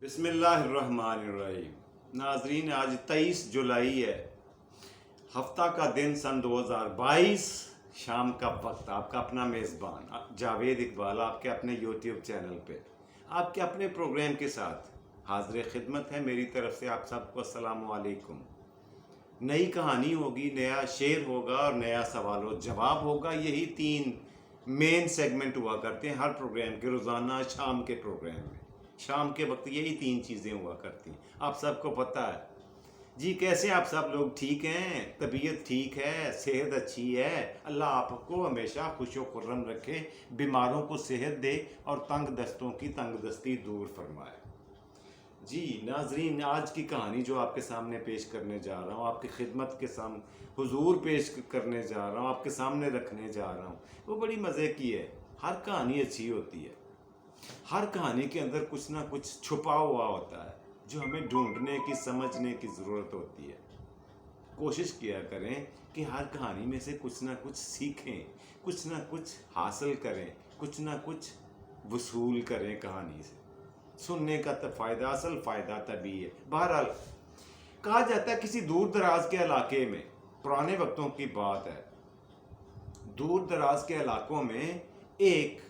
بسم اللہ الرحمن الرحیم۔ ناظرین، آج 23 جولائی ہے، ہفتہ کا دن سن 2022، شام کا وقت۔ آپ کا اپنا میزبان جاوید اقبال آپ کے اپنے یوٹیوب چینل پہ آپ کے اپنے پروگرام کے ساتھ حاضر خدمت ہے۔ میری طرف سے آپ سب کو السلام علیکم۔ نئی کہانی ہوگی، نیا شعر ہوگا اور نیا سوال و جواب ہوگا۔ یہی 3 مین سیگمنٹ ہوا کرتے ہیں ہر پروگرام کے، روزانہ شام کے پروگرام میں۔ شام کے وقت یہی 3 چیزیں ہوا کرتی ہیں، آپ سب کو پتہ ہے۔ جی کیسے آپ سب لوگ؟ ٹھیک ہیں؟ طبیعت ٹھیک ہے؟ صحت اچھی ہے؟ اللہ آپ کو ہمیشہ خوش و خرم رکھے، بیماروں کو صحت دے اور تنگ دستوں کی تنگ دستی دور فرمائے۔ جی ناظرین، آج کی کہانی جو آپ کے سامنے پیش کرنے جا رہا ہوں، آپ کی خدمت کے سامنے حضور پیش کرنے جا رہا ہوں، آپ کے سامنے رکھنے جا رہا ہوں، وہ بڑی مزے کی ہے۔ ہر کہانی اچھی ہوتی ہے، ہر کہانی کے اندر کچھ نہ کچھ چھپا ہوا ہوتا ہے جو ہمیں ڈھونڈنے کی، سمجھنے کی ضرورت ہوتی ہے۔ کوشش کیا کریں کہ ہر کہانی میں سے کچھ نہ کچھ سیکھیں، کچھ نہ کچھ حاصل کریں، کچھ نہ کچھ وصول کریں کہانی سے۔ سننے کا فائدہ، اصل فائدہ طبعی ہے۔ بہرحال کہا جاتا ہے کسی دور دراز کے علاقے میں، پرانے وقتوں کی بات ہے، دور دراز کے علاقوں میں ایک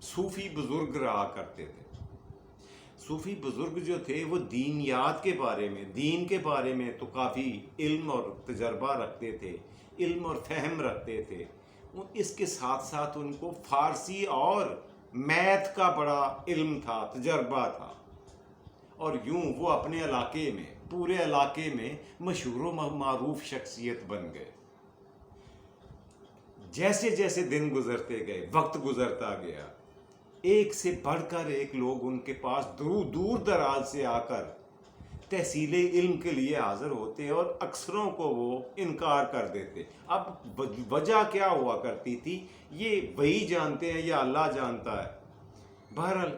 صوفی بزرگ رہا کرتے تھے۔ صوفی بزرگ جو تھے وہ دینیات کے بارے میں، دین کے بارے میں تو کافی علم اور تجربہ رکھتے تھے، علم اور فہم رکھتے تھے۔ اس کے ساتھ ساتھ ان کو فارسی اور میتھ کا بڑا علم تھا، تجربہ تھا، اور یوں وہ اپنے علاقے میں، پورے علاقے میں مشہور و معروف شخصیت بن گئے۔ جیسے جیسے دن گزرتے گئے، وقت گزرتا گیا، ایک سے بڑھ کر ایک لوگ ان کے پاس دور دراز سے آ کر تحصیل علم کے لیے حاضر ہوتے اور اکثروں کو وہ انکار کر دیتے۔ اب وجہ کیا ہوا کرتی تھی یہ وہی جانتے ہیں یا اللہ جانتا ہے۔ بہرحال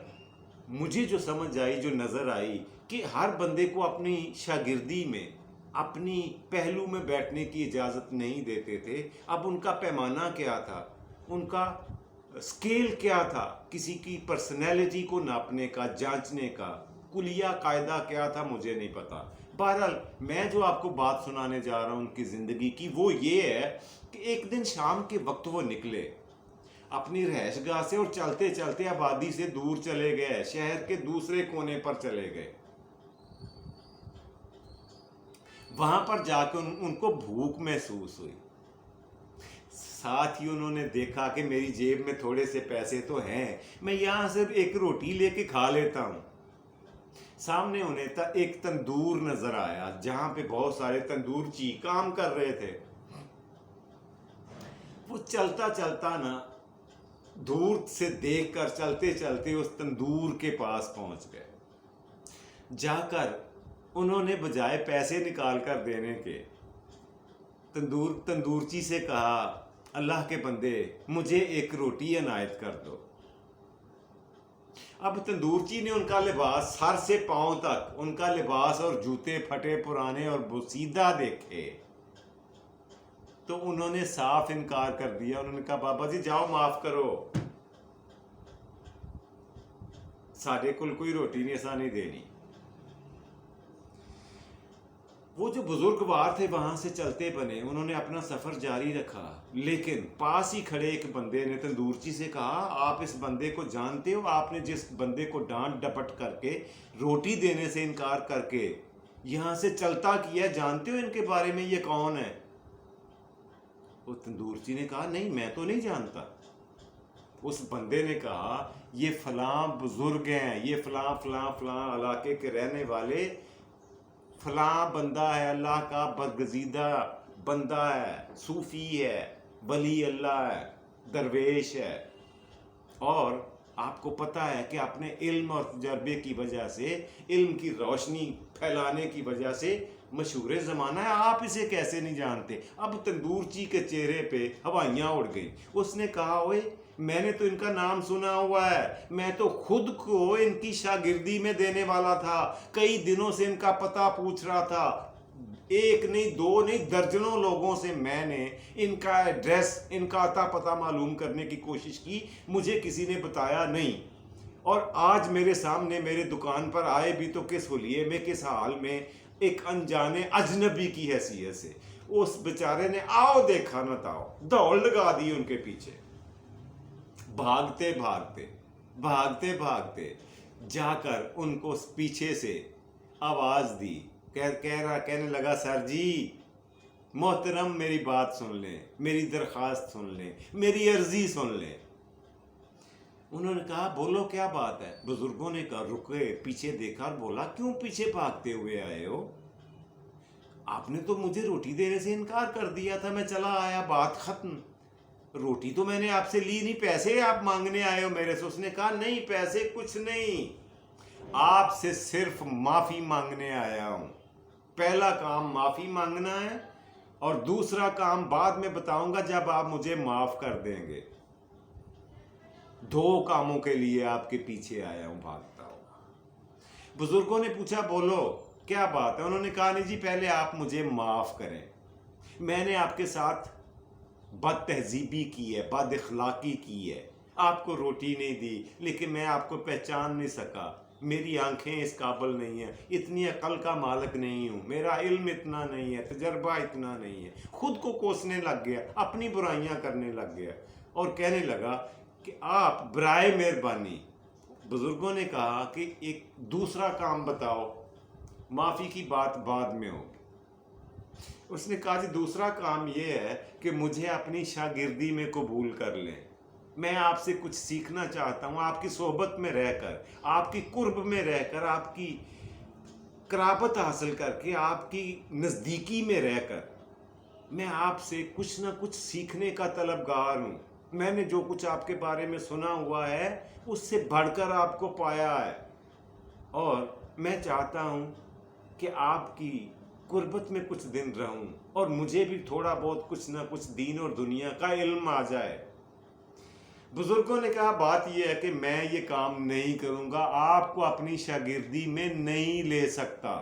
مجھے جو سمجھ آئی، جو نظر آئی، کہ ہر بندے کو اپنی شاگردی میں، اپنی پہلو میں بیٹھنے کی اجازت نہیں دیتے تھے۔ اب ان کا پیمانہ کیا تھا، ان کا اسکیل کیا تھا، کسی کی پرسنالٹی کو ناپنے کا، جانچنے کا کلیہ قاعدہ کیا تھا، مجھے نہیں پتا۔ بہرحال میں جو آپ کو بات سنانے جا رہا ہوں ان کی زندگی کی، وہ یہ ہے کہ ایک دن شام کے وقت وہ نکلے اپنی رہائش گاہ سے اور چلتے چلتے آبادی سے دور چلے گئے، شہر کے دوسرے کونے پر چلے گئے۔ وہاں پر جا کے ان کو بھوک محسوس ہوئی۔ ساتھ ہی انہوں نے دیکھا کہ میری جیب میں تھوڑے سے پیسے تو ہیں، میں یہاں سے ایک روٹی لے کے کھا لیتا ہوں۔ سامنے انہیں ایک تندور نظر آیا جہاں پہ بہت سارے تندورچی کام کر رہے تھے۔ وہ چلتا چلتا نا دور سے دیکھ کر چلتے چلتے اس تندور کے پاس پہنچ گئے۔ جا کر انہوں نے بجائے پیسے نکال کر دینے کے تندورچی سے کہا، اللہ کے بندے مجھے ایک روٹی عنایت کر دو۔ اب تندورچی نے ان کا لباس سر سے پاؤں تک، ان کا لباس اور جوتے پھٹے پرانے اور بوسیدہ دیکھے تو انہوں نے صاف انکار کر دیا۔ انہوں نے کہا، بابا جی جاؤ، معاف کرو، ساڈے کول کوئی روٹی نہیں، ایسا نہیں دینی۔ وہ جو بزرگوار تھے وہاں سے چلتے بنے، انہوں نے اپنا سفر جاری رکھا، لیکن پاس ہی کھڑے ایک بندے نے تندورچی سے کہا، آپ اس بندے کو جانتے ہو؟ آپ نے جس بندے کو ڈانٹ ڈپٹ کر کے، روٹی دینے سے انکار کر کے یہاں سے چلتا کیا، جانتے ہو ان کے بارے میں یہ کون ہے؟ وہ تندورچی نے کہا، نہیں میں تو نہیں جانتا۔ اس بندے نے کہا، یہ فلاں بزرگ ہیں، یہ فلاں فلاں فلاں علاقے کے رہنے والے فلاں بندہ ہے، اللہ کا برگزیدہ بندہ ہے، صوفی ہے، ولی اللہ ہے، درویش ہے، اور آپ کو پتہ ہے کہ اپنے علم اور تجربے کی وجہ سے، علم کی روشنی پھیلانے کی وجہ سے مشہور زمانہ ہے، آپ اسے کیسے نہیں جانتے؟ اب تندورچی کے چہرے پہ ہوائیاں اڑ گئیں۔ اس نے کہا، اوئے میں نے تو ان کا نام سنا ہوا ہے، میں تو خود کو ان کی شاگردی میں دینے والا تھا، کئی دنوں سے ان کا پتہ پوچھ رہا تھا، ایک نہیں، دو نہیں، درجنوں لوگوں سے میں نے ان کا ایڈریس، ان کا اتا پتہ معلوم کرنے کی کوشش کی، مجھے کسی نے بتایا نہیں۔ اور آج میرے سامنے میرے دکان پر آئے بھی تو کس حلیے میں، کس حال میں، ایک انجانے اجنبی کی حیثیت سے۔ اس بیچارے نے آؤ دیکھا نہ تاؤ، دوڑ لگا دی ان کے پیچھے، بھاگتے بھاگتے بھاگتے بھاگتے جا کر ان کو پیچھے سے آواز دی، کہنے لگا سر جی محترم میری بات سن لیں، میری درخواست سن لیں، میری عرضی سن لیں۔ انہوں نے کہا بولو کیا بات ہے؟ بزرگوں نے کہا رکے، پیچھے دیکھا اور بولا کیوں پیچھے بھاگتے ہوئے آئے ہو؟ آپ نے تو مجھے روٹی دینے سے انکار کر دیا تھا، میں چلا آیا، بات ختم۔ روٹی تو میں نے آپ سے لی نہیں، پیسے آپ مانگنے آئے ہو میرے سے؟ اس نے کہا نہیں پیسے کچھ نہیں، آپ سے صرف معافی مانگنے آیا ہوں۔ پہلا کام معافی مانگنا ہے، اور دوسرا کام بعد میں بتاؤں گا جب آپ مجھے معاف کر دیں گے۔ دو کاموں کے لیے آپ کے پیچھے آیا ہوں بھاگتا ہوا۔ بزرگوں نے پوچھا بولو کیا بات ہے؟ انہوں نے کہا نہیں جی پہلے آپ مجھے معاف کریں، میں نے آپ کے ساتھ بد تہذیبی کی ہے، بد اخلاقی کی ہے، آپ کو روٹی نہیں دی، لیکن میں آپ کو پہچان نہیں سکا، میری آنکھیں اس قابل نہیں ہیں، اتنی عقل کا مالک نہیں ہوں، میرا علم اتنا نہیں ہے، تجربہ اتنا نہیں ہے۔ خود کو کوسنے لگ گیا، اپنی برائیاں کرنے لگ گیا، اور کہنے لگا کہ آپ برائے مہربانی۔ بزرگوں نے کہا کہ ایک دوسرا کام بتاؤ، معافی کی بات بعد میں ہوگی۔ اس نے کہا جی دوسرا کام یہ ہے کہ مجھے اپنی شاگردی میں قبول کر لیں، میں آپ سے کچھ سیکھنا چاہتا ہوں، آپ کی صحبت میں رہ کر، آپ کی قرب میں رہ کر، آپ کی قرابت حاصل کر کے، آپ کی نزدیکی میں رہ کر میں آپ سے کچھ نہ کچھ سیکھنے کا طلبگار ہوں۔ میں نے جو کچھ آپ کے بارے میں سنا ہوا ہے اس سے بڑھ کر آپ کو پایا ہے، اور میں چاہتا ہوں کہ آپ کی قربت میں کچھ دن رہوں، اور مجھے بھی تھوڑا بہت کچھ نہ کچھ دین اور دنیا کا علم آ جائے۔ بزرگوں نے کہا بات یہ ہے کہ میں یہ کام نہیں کروں گا، آپ کو اپنی شاگردی میں نہیں لے سکتا۔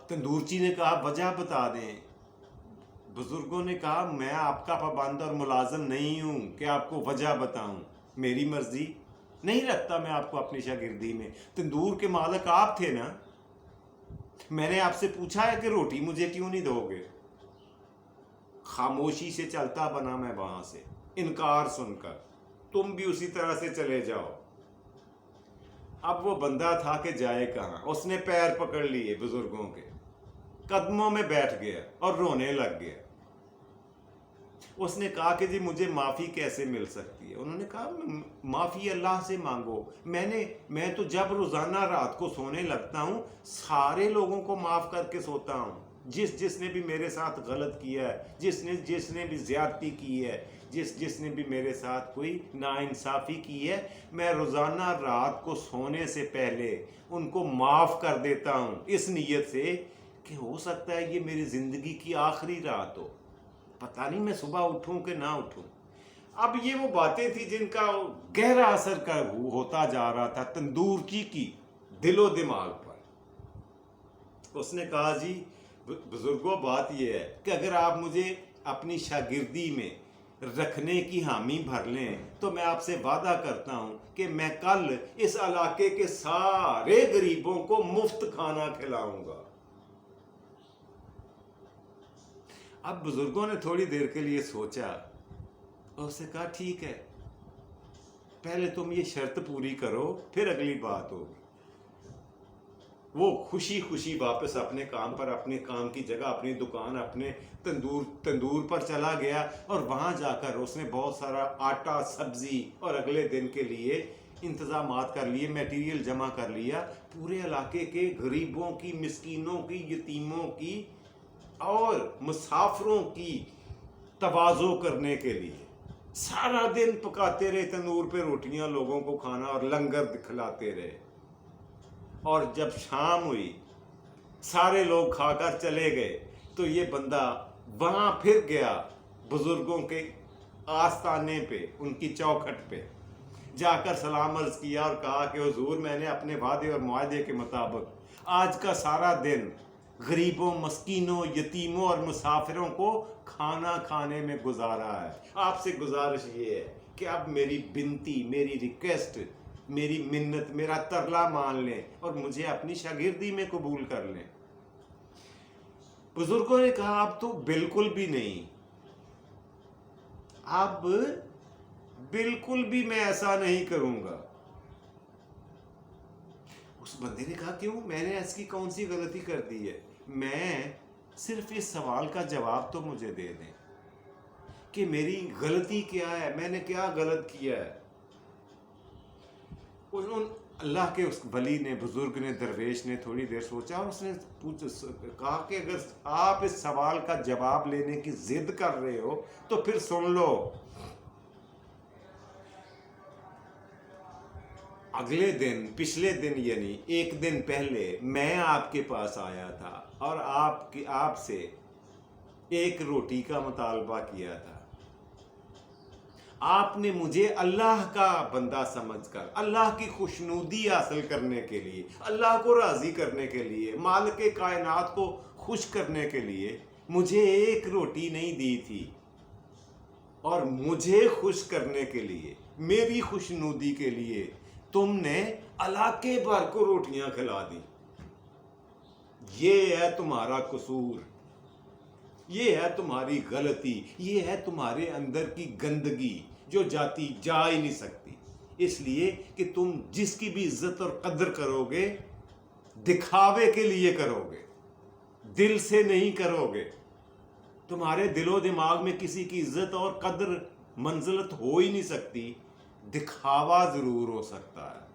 تندورچی نے کہا وجہ بتا دیں۔ بزرگوں نے کہا میں آپ کا پابند اور ملازم نہیں ہوں کہ آپ کو وجہ بتاؤں، میری مرضی نہیں رکھتا میں آپ کو اپنی شاگردی میں۔ تندور کے مالک آپ تھے نا، میں نے آپ سے پوچھا ہے کہ روٹی مجھے کیوں نہیں دو گے؟ خاموشی سے چلتا بنا میں وہاں سے، انکار سن کر، تم بھی اسی طرح سے چلے جاؤ۔ اب وہ بندہ تھا کہ جائے کہاں، اس نے پیر پکڑ لیے بزرگوں کے، قدموں میں بیٹھ گیا اور رونے لگ گیا۔ اس نے کہا کہ جی مجھے معافی کیسے مل سکتی ہے؟ انہوں نے کہا معافی اللہ سے مانگو، میں تو جب روزانہ رات کو سونے لگتا ہوں سارے لوگوں کو معاف کر کے سوتا ہوں، جس نے بھی میرے ساتھ غلط کیا ہے، جس نے بھی زیادتی کی ہے، جس نے بھی میرے ساتھ کوئی ناانصافی کی ہے، میں روزانہ رات کو سونے سے پہلے ان کو معاف کر دیتا ہوں، اس نیت سے کہ ہو سکتا ہے یہ میری زندگی کی آخری رات ہو، پتہ نہیں میں صبح اٹھوں کہ نہ اٹھوں۔ اب یہ وہ باتیں تھی جن کا گہرا اثر ہوتا جا رہا تھا تندورچی کی دل و دماغ پر۔ اس نے کہا جی بزرگوں بات یہ ہے کہ اگر آپ مجھے اپنی شاگردی میں رکھنے کی حامی بھر لیں تو میں آپ سے وعدہ کرتا ہوں کہ میں کل اس علاقے کے سارے غریبوں کو مفت کھانا کھلاؤں گا۔ اب بزرگوں نے تھوڑی دیر کے لیے سوچا اور اس نے کہا ٹھیک ہے، پہلے تم یہ شرط پوری کرو پھر اگلی بات ہوگی۔ وہ خوشی خوشی واپس اپنے کام پر، اپنے کام کی جگہ، اپنی دکان، اپنے تندور پر چلا گیا، اور وہاں جا کر اس نے بہت سارا آٹا، سبزی اور اگلے دن کے لیے انتظامات کر لیے، میٹیریل جمع کر لیا، پورے علاقے کے غریبوں کی، مسکینوں کی، یتیموں کی اور مسافروں کی تواضع کرنے کے لیے۔ سارا دن پکاتے رہے تندور پہ روٹیاں، لوگوں کو کھانا اور لنگر دکھلاتے رہے، اور جب شام ہوئی سارے لوگ کھا کر چلے گئے تو یہ بندہ وہاں پھر گیا بزرگوں کے آستانے پہ، ان کی چوکھٹ پہ جا کر سلام عرض کیا اور کہا کہ حضور میں نے اپنے وعدے اور معاہدے کے مطابق آج کا سارا دن غریبوں، مسکینوں، یتیموں اور مسافروں کو کھانا کھانے میں گزارا ہے، آپ سے گزارش یہ ہے کہ اب میری بنتی، میری ریکویسٹ، میری منت، میرا ترلا مان لیں اور مجھے اپنی شاگردی میں قبول کر لیں۔ بزرگوں نے کہا اب تو بالکل بھی نہیں، اب بالکل بھی میں ایسا نہیں کروں گا۔ اس بندے نے کہا کیوں؟ میں نے ایسی کون سی غلطی کر دی ہے؟ میں صرف اس سوال کا جواب تو مجھے دے دیں کہ میری غلطی کیا ہے، میں نے کیا غلط کیا ہے۔ اللہ کے اس ولی نے، بزرگ نے، درویش نے تھوڑی دیر سوچا اور اس نے کہا کہ اگر آپ اس سوال کا جواب لینے کی ضد کر رہے ہو تو پھر سن لو۔ اگلے دن، پچھلے دن یعنی ایک دن پہلے میں آپ کے پاس آیا تھا اور آپ سے ایک روٹی کا مطالبہ کیا تھا۔ آپ نے مجھے اللہ کا بندہ سمجھ کر، اللہ کی خوشنودی حاصل کرنے کے لیے، اللہ کو راضی کرنے کے لیے، مالک کائنات کو خوش کرنے کے لیے مجھے ایک روٹی نہیں دی تھی، اور مجھے خوش کرنے کے لیے، میری خوشنودی کے لیے تم نے علاقے بھر کو روٹیاں کھلا دی۔ یہ ہے تمہارا قصور، یہ ہے تمہاری غلطی، یہ ہے تمہارے اندر کی گندگی جو جا ہی نہیں سکتی، اس لیے کہ تم جس کی بھی عزت اور قدر کرو گے دکھاوے کے لیے کرو گے، دل سے نہیں کرو گے۔ تمہارے دل و دماغ میں کسی کی عزت اور قدر منزلت ہو ہی نہیں سکتی، دکھاوا ضرور ہو سکتا ہے۔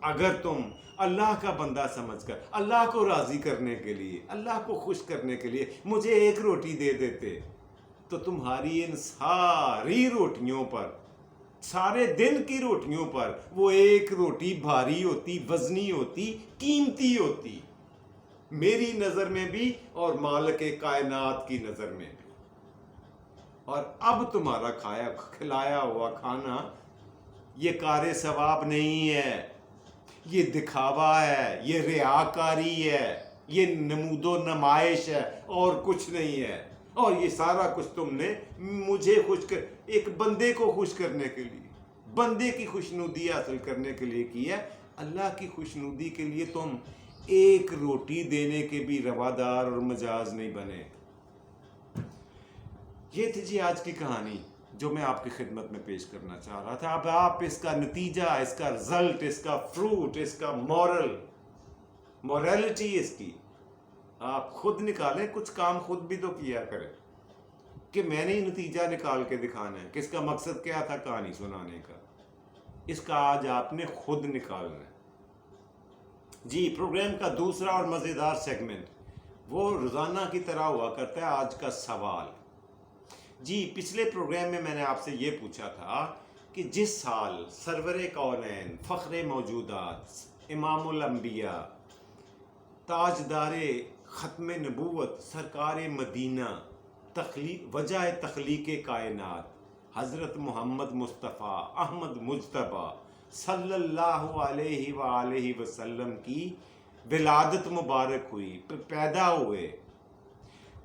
اگر تم اللہ کا بندہ سمجھ کر، اللہ کو راضی کرنے کے لیے، اللہ کو خوش کرنے کے لیے مجھے ایک روٹی دے دیتے تو تمہاری ان ساری روٹیوں پر، سارے دن کی روٹیوں پر وہ ایک روٹی بھاری ہوتی، وزنی ہوتی، قیمتی ہوتی، میری نظر میں بھی اور مالک کائنات کی نظر میں بھی۔ اور اب تمہارا کھلایا ہوا کھانا یہ کار ثواب نہیں ہے، یہ دکھاوا ہے، یہ ریاکاری ہے، یہ نمود و نمائش ہے اور کچھ نہیں ہے۔ اور یہ سارا کچھ تم نے مجھے ایک بندے کو خوش کرنے کے لیے، بندے کی خوشنودی حاصل کرنے کے لیے کی ہے۔ اللہ کی خوشنودی کے لیے تم ایک روٹی دینے کے بھی روادار اور مجاز نہیں بنے۔ یہ تھی جی آج کی کہانی جو میں آپ کی خدمت میں پیش کرنا چاہ رہا تھا۔ اب آپ اس کا نتیجہ، اس کا رزلٹ، اس کا فروٹ، اس کا موریلٹی اس کی آپ خود نکالیں۔ کچھ کام خود بھی تو کیا کریں کہ میں نے نتیجہ نکال کے دکھانا ہے کہ اس کا مقصد کیا تھا کہانی سنانے کا، اس کا آج آپ نے خود نکالنا ہے۔ جی پروگرام کا دوسرا اور مزیدار سیگمنٹ وہ روزانہ کی طرح ہوا کرتا ہے آج کا سوال۔ جی پچھلے پروگرام میں میں نے آپ سے یہ پوچھا تھا کہ جس سال سرور کونین، فخر موجودات، امام الانبیاء، تاجدار ختم نبوت، سرکار مدینہ، وجہ تخلیق کائنات، حضرت محمد مصطفیٰ احمد مجتبیٰ صلی اللہ علیہ وآلہ وسلم کی ولادت مبارک ہوئی، پیدا ہوئے،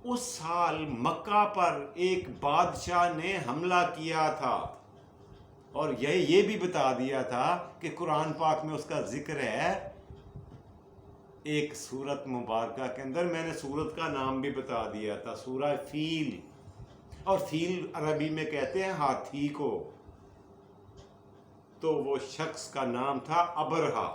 اس سال مکہ پر ایک بادشاہ نے حملہ کیا تھا، اور یہ بھی بتا دیا تھا کہ قرآن پاک میں اس کا ذکر ہے ایک سورت مبارکہ کے اندر۔ میں نے سورت کا نام بھی بتا دیا تھا، سورہ فیل، اور فیل عربی میں کہتے ہیں ہاتھی کو۔ تو وہ شخص کا نام تھا ابرہہ،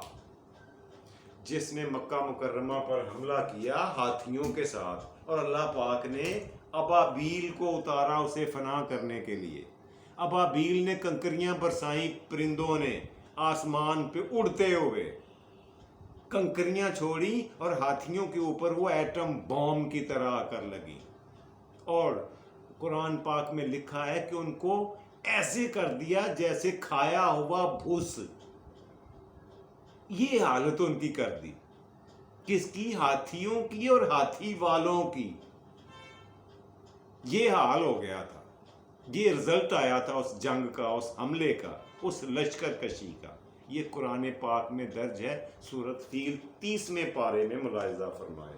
جس نے مکہ مکرمہ پر حملہ کیا ہاتھیوں کے ساتھ، اور اللہ پاک نے ابابیل کو اتارا اسے فنا کرنے کے لیے۔ ابابیل نے کنکریاں برسائیں، پرندوں نے آسمان پہ اڑتے ہوئے کنکریاں چھوڑی اور ہاتھیوں کے اوپر وہ ایٹم بوم کی طرح آ کر لگی، اور قرآن پاک میں لکھا ہے کہ ان کو ایسے کر دیا جیسے کھایا ہوا بھوس۔ یہ حالت ان کی کر دی، کس کی؟ ہاتھیوں کی اور ہاتھی والوں کی۔ یہ حال ہو گیا تھا، یہ رزلٹ آیا تھا اس جنگ کا، اس حملے کا، اس لشکر کشی کا۔ یہ قرآن پاک میں درج ہے، سورۃ فیل 30ویں پارے میں ملاحظہ فرمائے۔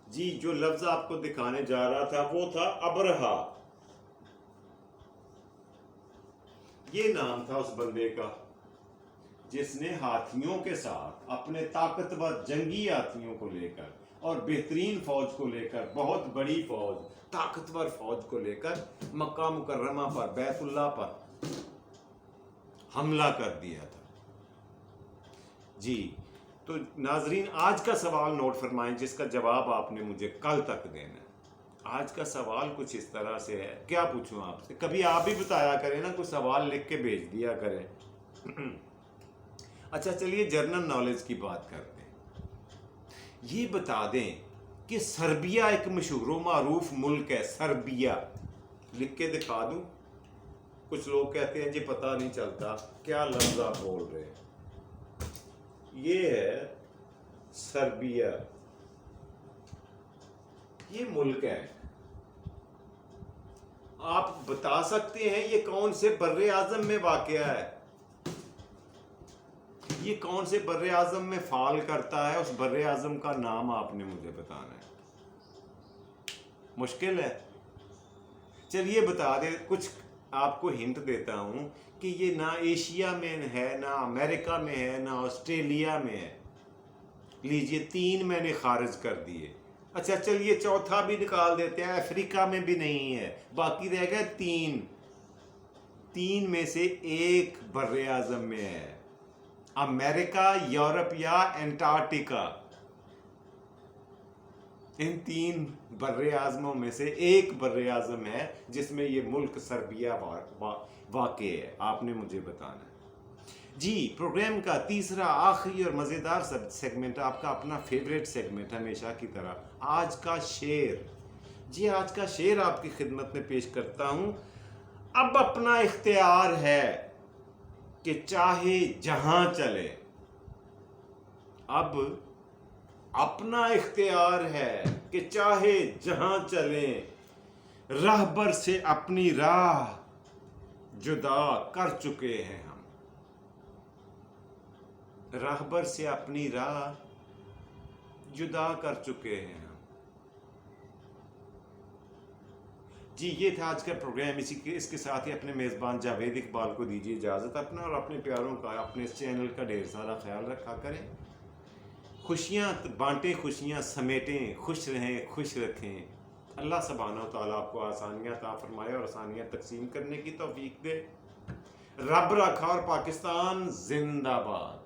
جی جو لفظ آپ کو دکھانے جا رہا تھا وہ تھا ابرہہ۔ یہ نام تھا اس بندے کا جس نے ہاتھیوں کے ساتھ اپنے طاقتور جنگی ہاتھیوں کو لے کر اور بہترین فوج کو لے کر، بہت بڑی فوج، طاقتور فوج کو لے کر مکہ مکرمہ پر، بیت اللہ پر حملہ کر دیا تھا۔ جی تو ناظرین، آج کا سوال نوٹ فرمائیں جس کا جواب آپ نے مجھے کل تک دینا ہے۔ آج کا سوال کچھ اس طرح سے ہے، کیا پوچھوں آپ سے؟ کبھی آپ بھی بتایا کریں نا، کوئی سوال لکھ کے بھیج دیا کریں۔ اچھا چلیے جنرل نالج کی بات کرتے ہیں۔ یہ بتا دیں کہ سربیا ایک مشہور و معروف ملک ہے۔ سربیا لکھ کے دکھا دوں؟ کچھ لوگ کہتے ہیں جی پتہ نہیں چلتا کیا لفظ آپ بول رہے ہیں۔ یہ ہے سربیا، یہ ملک ہے۔ آپ بتا سکتے ہیں یہ کون سے بر اعظم میں واقع ہے؟ یہ کون سے بر اعظم میں فال کرتا ہے؟ اس بر اعظم کا نام آپ نے مجھے بتانا ہے۔ مشکل ہے؟ چلیے بتا دیں، کچھ آپ کو ہنٹ دیتا ہوں کہ یہ نہ ایشیا میں ہے، نہ امریکہ میں ہے، نہ آسٹریلیا میں ہے۔ لیجئے 3 میں نے خارج کر دیے۔ اچھا چلیے چوتھا بھی نکال دیتے ہیں، افریقہ میں بھی نہیں ہے، باقی رہ گئے 3 میں سے ایک بر اعظم میں ہے، امریکہ، یورپ یا انٹارکٹیکا۔ ان 3 بر اعظموں میں سے ایک بر اعظم ہے جس میں یہ ملک سربیا واقع ہے۔ آپ نے مجھے بتانا ہے۔ جی پروگرام کا تیسرا آخری اور مزیدار سیگمنٹ، آپ کا اپنا فیوریٹ سیگمنٹ ہمیشہ کی طرح، آج کا شعر۔ جی آج کا شعر آپ کی خدمت میں پیش کرتا ہوں۔ اب اپنا اختیار ہے کہ چاہے جہاں چلے، اب اپنا اختیار ہے کہ چاہے جہاں چلیں، راہبر سے اپنی راہ جدا کر چکے ہیں ہم۔ راہبر سے اپنی راہ جدا کر چکے ہیں ہم۔ جی یہ تھا آج کا پروگرام۔ اس کے ساتھ ہی اپنے میزبان جاوید اقبال کو دیجیے اجازت۔ اپنا اور اپنے پیاروں کا، اپنے اس چینل کا ڈھیر سارا خیال رکھا کریں۔ خوشیاں بانٹیں، خوشیاں سمیٹیں، خوش رہیں، خوش رکھیں۔ اللہ سبحانہ و تعالیٰ آپ کو آسانیاں عطا فرمائے اور آسانیاں تقسیم کرنے کی توفیق دے۔ رب رکھا اور پاکستان زندہ باد۔